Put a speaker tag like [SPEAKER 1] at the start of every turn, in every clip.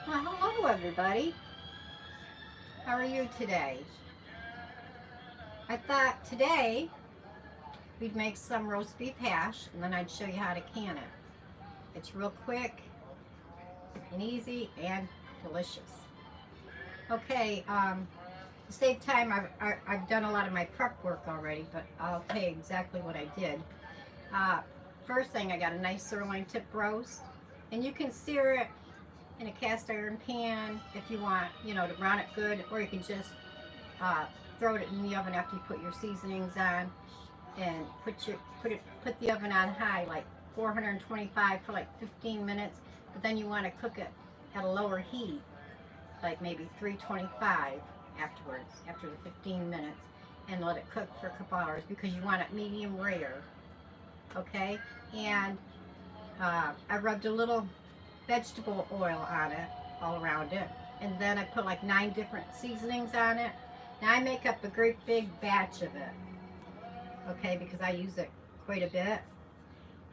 [SPEAKER 1] Well, hello everybody. How are you today? I thought today we'd make some roast beef hash and then I'd show you how to can it. It's real quick and easy and delicious. Okay, to save time, I've done a lot of my prep work already, but I'll tell you exactly what I did. Uh, First thing, I got a nice sirloin tip roast, and you can sear it in a cast iron pan if you want, to brown it good, or you can just uh, throw it in the oven after you put your seasonings on, and put the oven on high, like 425 for like 15 minutes. But then you want to cook it at a lower heat, like maybe 325 afterwards, after the 15 minutes, and let it cook for a couple hours because you want it medium rare. Okay, and I rubbed a little vegetable oil on it, all around it, and then I put like 9 different seasonings on it. Now I make up a great big batch of it, okay, because I use it quite a bit,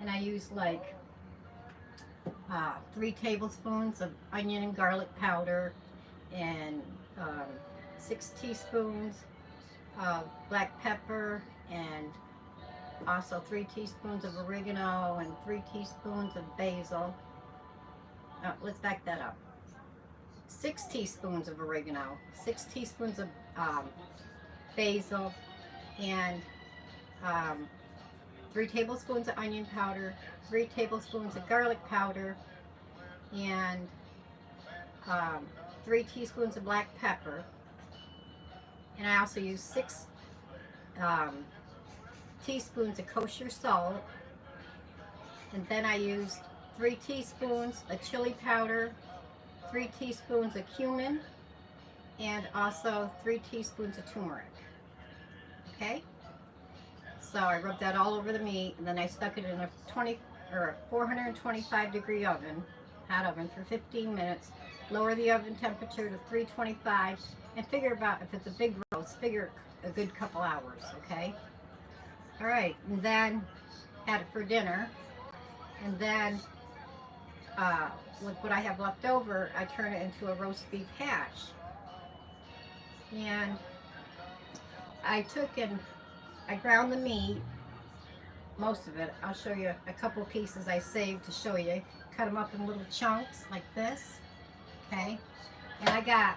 [SPEAKER 1] and I use like 3 tablespoons of onion and garlic powder, and 6 teaspoons of black pepper, and also 3 teaspoons of oregano and 3 teaspoons of basil. Let's back that up. 6 teaspoons of oregano, 6 teaspoons of basil, and 3 tablespoons of onion powder, 3 tablespoons of garlic powder, and 3 teaspoons of black pepper. And I also use 6 teaspoons of kosher salt. And then I used 3 teaspoons of chili powder, 3 teaspoons of cumin, and also 3 teaspoons of turmeric. Okay? So I rubbed that all over the meat, and then I stuck it in a 425 degree oven, hot oven, for 15 minutes. Lower the oven temperature to 325, and figure about, if it's a big roast, figure a good couple hours, okay? All right, and then had it for dinner, and then with what I have left over, I turn it into a roast beef hash. And I took and I ground the meat, most of it. I'll show you a couple pieces I saved to show you. Cut them up in little chunks like this, okay? And I got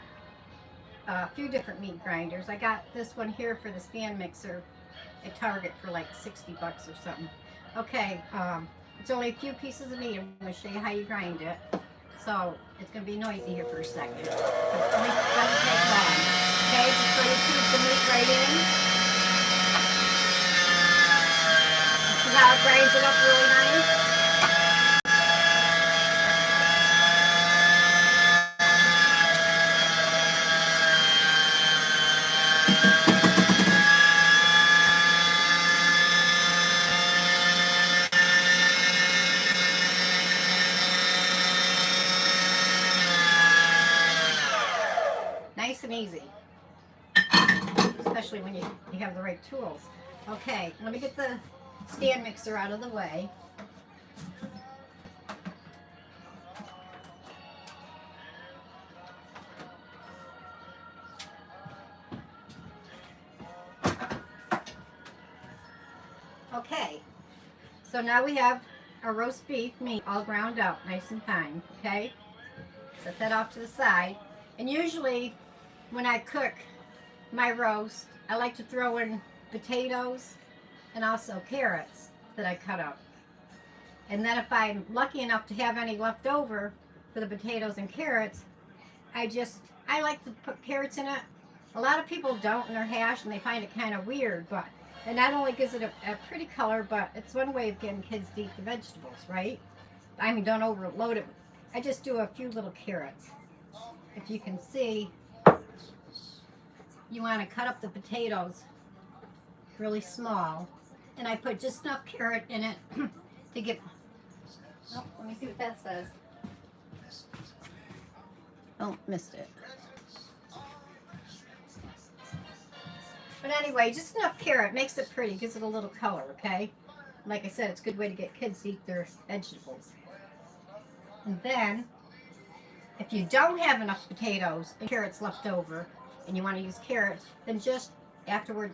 [SPEAKER 1] a few different meat grinders. I got this one here for the stand mixer at Target for like 60 bucks or something. Okay, it's only a few pieces of meat. I'm going to show you how you grind it. So it's going to be noisy here for a second. It doesn't take long. Okay, just put your cubes of meat right in. See how it grinds it up really nice? Nice and easy, especially when you have the right tools. Okay, let me get the stand mixer out of the way. Okay, so now we have our roast beef meat all ground up nice and fine, okay? Set that off to the side. And usually when I cook my roast, I like to throw in potatoes and also carrots that I cut up. And then if I'm lucky enough to have any left over for the potatoes and carrots, I like to put carrots in it. A lot of people don't in their hash, and they find it kind of weird, but it not only gives it a pretty color, but it's one way of getting kids to eat the vegetables, right? I mean, don't overload it. I just do a few little carrots. If you can see, you want to cut up the potatoes really small, and I put just enough carrot in it to get, oh, let me see what that says. Oh, missed it. But anyway, just enough carrot makes it pretty, gives it a little color, okay? Like I said, it's a good way to get kids to eat their vegetables. And then If you don't have enough potatoes and carrots left over and you want to use carrots, then just afterward,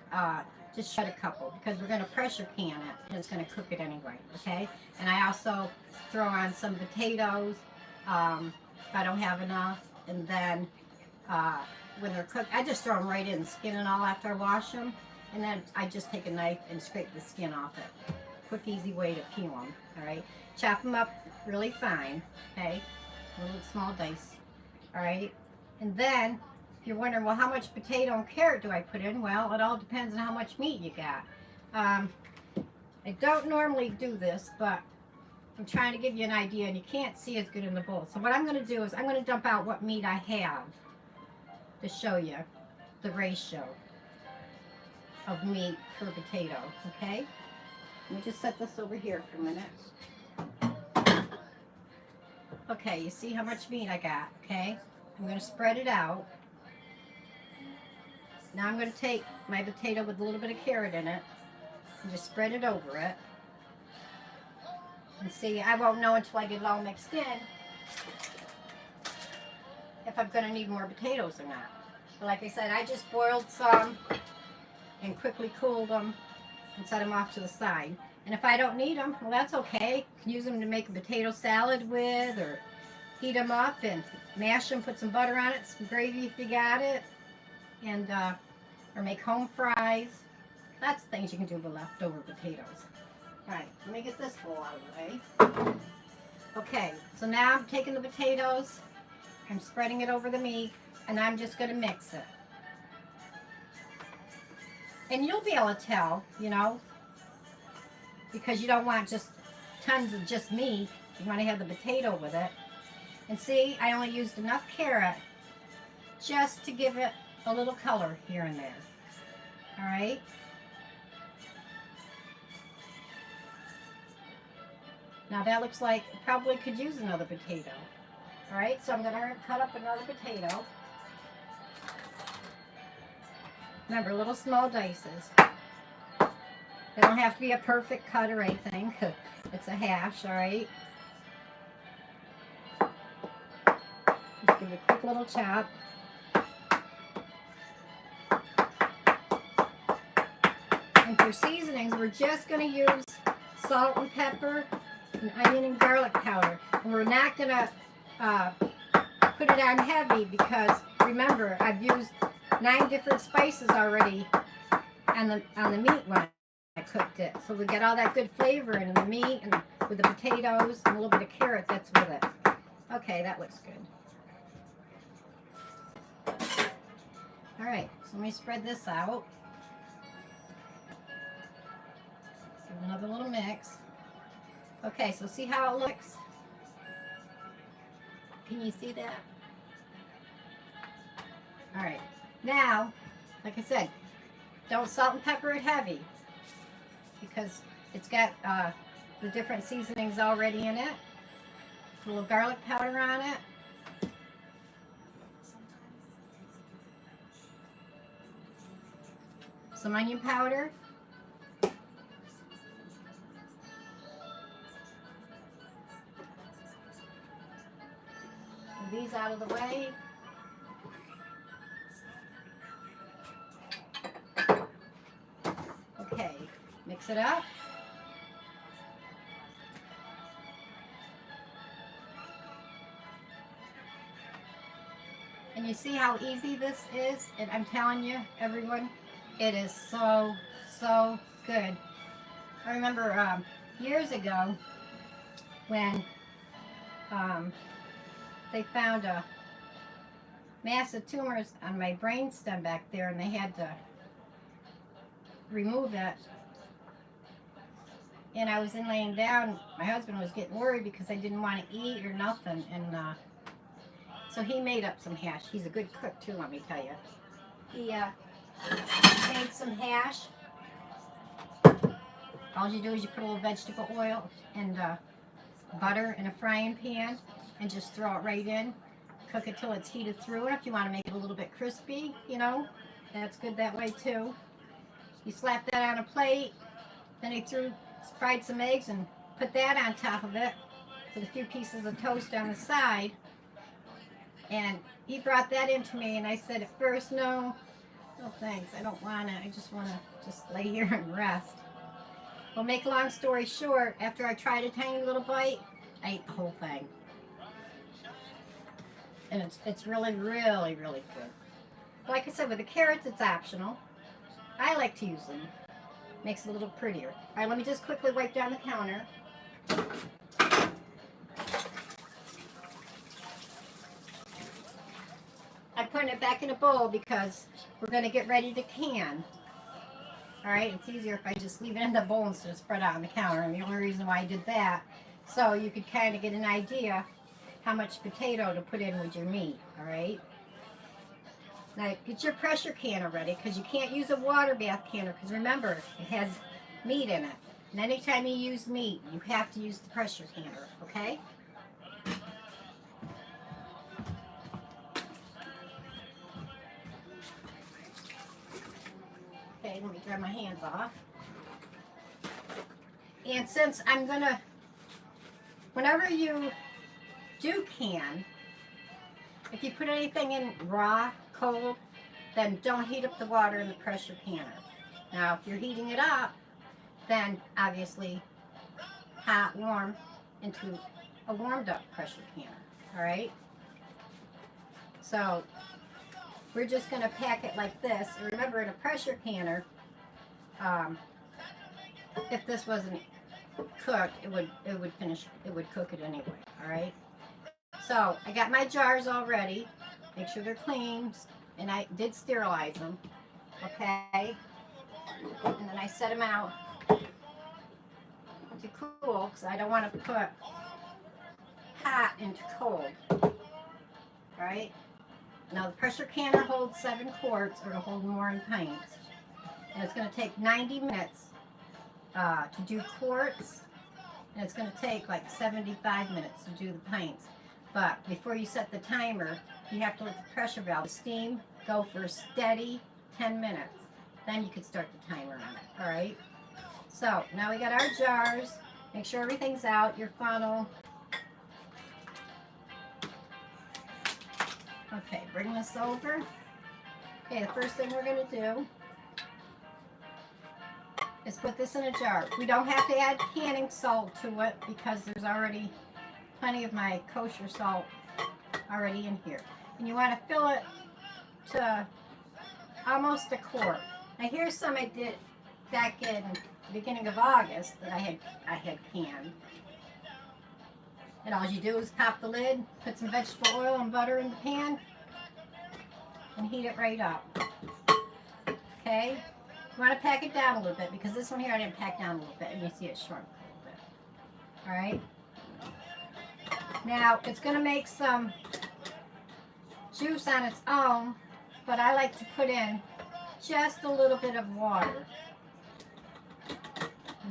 [SPEAKER 1] just shred a couple because we're going to pressure can it and it's going to cook it anyway, okay? And I also throw on some potatoes if I don't have enough, and then when they're cooked, I just throw them right in, skin and all after I wash them, and then I just take a knife and scrape the skin off it. Quick, easy way to peel them, all right? Chop them up really fine, okay? Little small dice, all right? And then, if you're wondering, well, how much potato and carrot do I put in? Well, it all depends on how much meat you got. I don't normally do this, but I'm trying to give you an idea, and you can't see as good in the bowl. So what I'm going to do is I'm going to dump out what meat I have to show you the ratio of meat per potato, okay? Let me just set this over here for a minute. Okay, you see how much meat I got, okay? I'm going to spread it out. Now I'm going to take my potato with a little bit of carrot in it and just spread it over it. And see, I won't know until I get it all mixed in if I'm going to need more potatoes or not. But like I said, I just boiled some and quickly cooled them and set them off to the side. And if I don't need them, well, that's okay. You can use them to make a potato salad with, or heat them up and mash them, put some butter on it, some gravy if you got it, and or make home fries. That's things you can do with leftover potatoes. All right, let me get this bowl out of the way. Okay, so now I'm taking the potatoes, I'm spreading it over the meat, and I'm just going to mix it. And you'll be able to tell, you know, because you don't want just tons of just meat. You want to have the potato with it. And see, I only used enough carrot just to give it a little color here and there. All right. Now that looks like it probably could use another potato. All right, so I'm going to cut up another potato. Remember, little small dices. They don't have to be a perfect cut or anything. It's a hash, all right? Just give it a quick little chop. And for seasonings, we're just going to use salt and pepper and onion and garlic powder. And we're not going to put it on heavy because, remember, I've used 9 different spices already on the meat when I cooked it. So we get all that good flavor in the meat and with the potatoes and a little bit of carrot that's with it. Okay, that looks good. All right, so let me spread this out. Give another little mix. Okay, so see how it looks? Can you see that? All right. Now, like I said, don't salt and pepper it heavy because it's got the different seasonings already in it. A little garlic powder on it. Some onion powder. Move these out of the way. Okay, mix it up. And you see how easy this is? And I'm telling you, everyone, it is so, so good. I remember years ago when they found massive tumors on my brainstem back there, and they had to remove it. And I was in laying down. My husband was getting worried because I didn't want to eat or nothing, and so he made up some hash. He's a good cook too, let me tell you. He made some hash. All you do is you put a little vegetable oil and butter in a frying pan and just throw it right in. Cook it till it's heated through, and if you want to make it a little bit crispy, you know, that's good that way too. You slap that on a plate, then he fried some eggs and put that on top of it with a few pieces of toast on the side. And he brought that into me, and I said at first, no, no thanks, I don't want to. I just want to just lay here and rest. Well, make a long story short, after I tried a tiny little bite, I ate the whole thing. And it's really, really, really good. Like I said, with the carrots, it's optional. I like to use them. Makes it a little prettier. All right, let me just quickly wipe down the counter. I'm putting it back in a bowl because we're going to get ready to can. All right, it's easier if I just leave it in the bowl instead of spread out on the counter. And the only reason why I did that, so you could kind of get an idea how much potato to put in with your meat, all right? Now, get your pressure canner ready because you can't use a water bath canner because remember, it has meat in it. And anytime you use meat, you have to use the pressure canner, okay? Okay, let me dry my hands off. And since I'm gonna, whenever you do can, if you put anything in raw, cold, then don't heat up the water in the pressure canner. Now, if you're heating it up, then obviously hot, warm into a warmed up pressure canner, all right? So we're just gonna pack it like this. And remember, in a pressure canner, if this wasn't cooked, it would cook it anyway, all right? So I got my jars all ready. Make sure they're clean, and I did sterilize them, okay? And then I set them out to cool because I don't want to put hot into cold, all right? Now the pressure canner holds 7 quarts, or to hold more in pints, and it's going to take 90 minutes to do quarts, and it's going to take like 75 minutes to do the pints. But before you set the timer, you have to let the pressure valve steam go for a steady 10 minutes. Then you can start the timer on it, all right? So now we got our jars. Make sure everything's out, your funnel. Okay, bring this over. Okay, the first thing we're gonna do is put this in a jar. We don't have to add canning salt to it because there's already plenty of my kosher salt already in here. And you want to fill it to almost a quart. Now here's some I did back in the beginning of August that I had canned. And all you do is pop the lid, put some vegetable oil and butter in the pan, and heat it right up. Okay? You want to pack it down a little bit because this one here I didn't pack down a little bit, and you see it shrunk a little bit. All right? Now, it's going to make some juice on its own, but I like to put in just a little bit of water.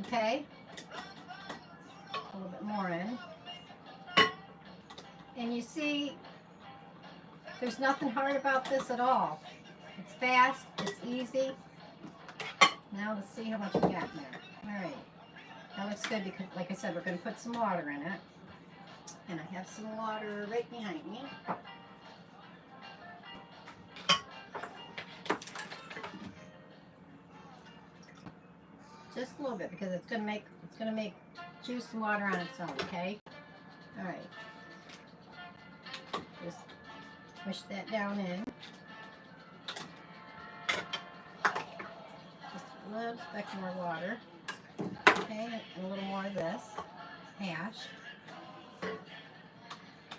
[SPEAKER 1] Okay? A little bit more in. And you see, there's nothing hard about this at all. It's fast, it's easy. Now let's see how much we got in there. All right. That looks good because, like I said, we're going to put some water in it. And I have some water right behind me. Just a little bit because it's gonna make juice and water on its own, okay? All right. Just push that down in. Just a little speck more water. Okay, and a little more of this hash.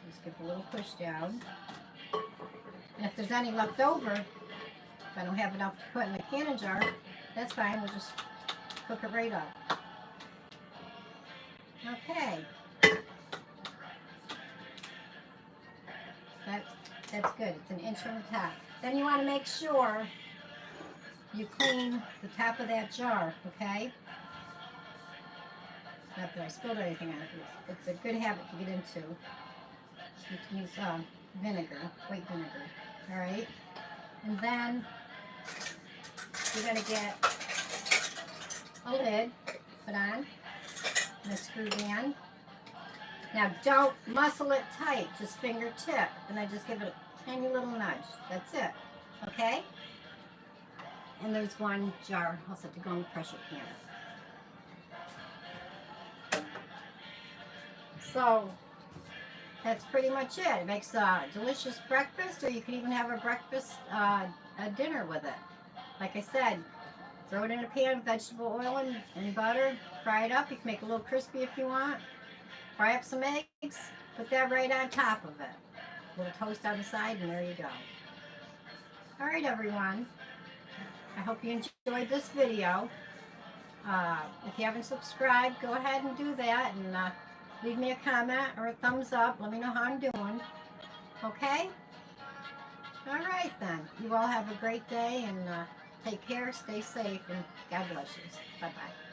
[SPEAKER 1] Just give a little push down. And if there's any left over, if I don't have enough to put in the canning jar, that's fine. We'll just cook it right up. Okay. That's good. It's an inch from the top. Then you want to make sure you clean the top of that jar, okay? Not that I spilled anything on it. It's a good habit to get into. You can use vinegar, white vinegar, all right? And then you're going to get a lid put on and a screw band. Now don't muscle it tight, just fingertip, and I just give it a tiny little nudge. That's it, okay? And there's one jar. I'll set to go in the pressure canner. So that's pretty much it. It makes a delicious breakfast, or you can even have a breakfast, a dinner with it. Like I said, throw it in a pan, vegetable oil and butter, fry it up. You can make it a little crispy if you want. Fry up some eggs, put that right on top of it. A little toast on the side, and there you go. All right, everyone. I hope you enjoyed this video. If you haven't subscribed, go ahead and do that, and leave me a comment or a thumbs up. Let me know how I'm doing. Okay? All right, then. You all have a great day, and take care, stay safe, and God bless you. Bye-bye.